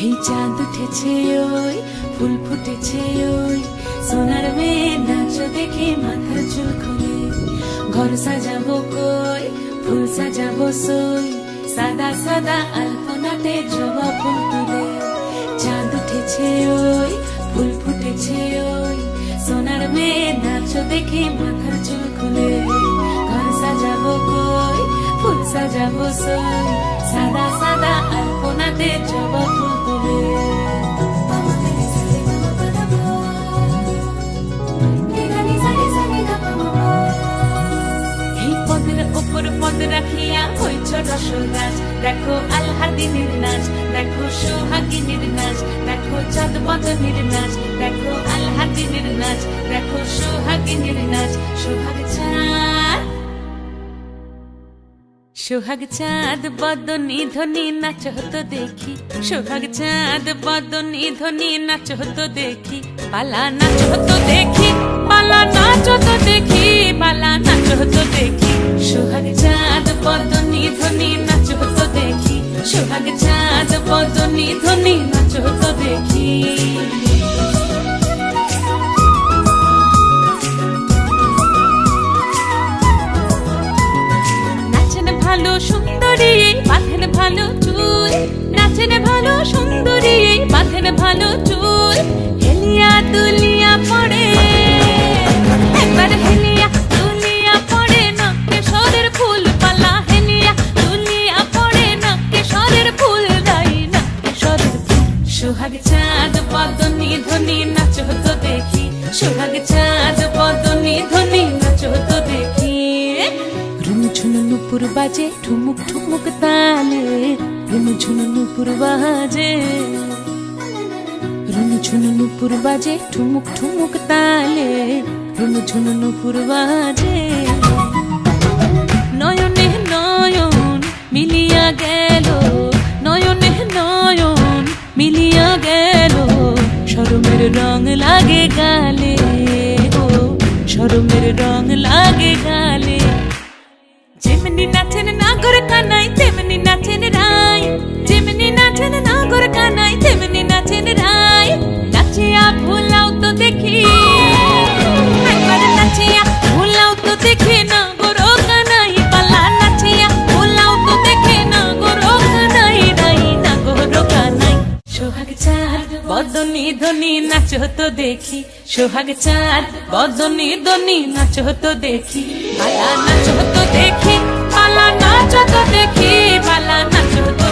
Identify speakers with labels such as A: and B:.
A: এই চাঁদ উঠেছে ওই ফুল ফুটেছে ওই সোনার মেয়ে নাচ দেখে মাথার চুল খুলে ঘর সাজাবো কই ফুল সাজাবো সই সাদা সাদা আলপনাতে জবা ফুল তুলে চাঁদ উঠেছে ওই ফুল ফুটেছে ওই সোনার মেয়ে নাচ দেখে মাথার চুল খুলে ঘর সাজাবো কই ফুল সাজাবো সই সাদা সাদা আলপনাতে জবা ফুল তুলে উপর পদ রাখিয়া হইছ রসরাজ দেখো আলহাদিনের নাচ দেখো সোহাগিনীর নাচ দেখো চাঁদ বদনের নাচ দেখো আলহাদিনের নাচ দেখো সোহাগিনীর নাচ সোহাগ চাঁদ বদনী ধ্বনি নাচ হতো দেখি সোহাগ চাঁদ বদনী ধ্বনি নাচ হতো দেখি পালা নাচ হতো দেখি পালা নাচ হতো দেখি পালা নাচ হতো দেখি সোহাগ চাঁদ বদনী ধ্বনি নাচ হতো দেখি সোহাগ চাঁদ বদনী ধ্বনি নাচ হতো দেখি ভালো সুন্দরী বাঁধেন ভালো চুল নাচেন ভালো সুন্দরী বাঁধেন ভালো চুল হেলিয়া দুলিয়া পড়ে একবার হেলিয়া দুলিয়া পড়ে নকে সরের ফুল পালা হেলিয়া দুলিয়া পড়ে নকে সরের ফুল দাই নকে সরের ফুল সোহাগ চাঁদ বদনী ধ্বনি নাচ হতো দেখি সোহাগ চাঁদ বদনী ধ্বনি নাচ হতো দেখি ঝুনু নুপুর বাজে ঠুমুক ঠুমুক তালে রুনু ঝুনু নুপুর বাজে রুনু ঝুনু নুপুর বাজে ঠুমুক ঠুমুক তালে রুনু ঝুনু নুপুর বাজে নয়নে নয়ন মিলিয়া গেল নয়নে নয়ন মিলিয়া গেল শরমের রং লাগে গালে ও শরমের রং লাগে গালে যেমনি নাচেন নাগর কানাই তেমনি নাচেন রাই যেমনি নাচেন নাগর কানাই তেমনি নাচেন রাই নাচিয়া ভুলাও তো দেখি একবার নাচিয়া ভুলাও তো দেখি নাগর কানাই পালা নাচিয়া ভুলাও তো দেখি নাগর কানাই রাই নাগর কানাই সোহাগ চাঁদ বদনী ধ্বনি নাচ হতো দেখি সোহাগ চাঁদ বদনী ধ্বনি নাচ হতো দেখি পালা নাচ হতো দেখি পালা নাচ হতো দেখি পালা নাচ হতো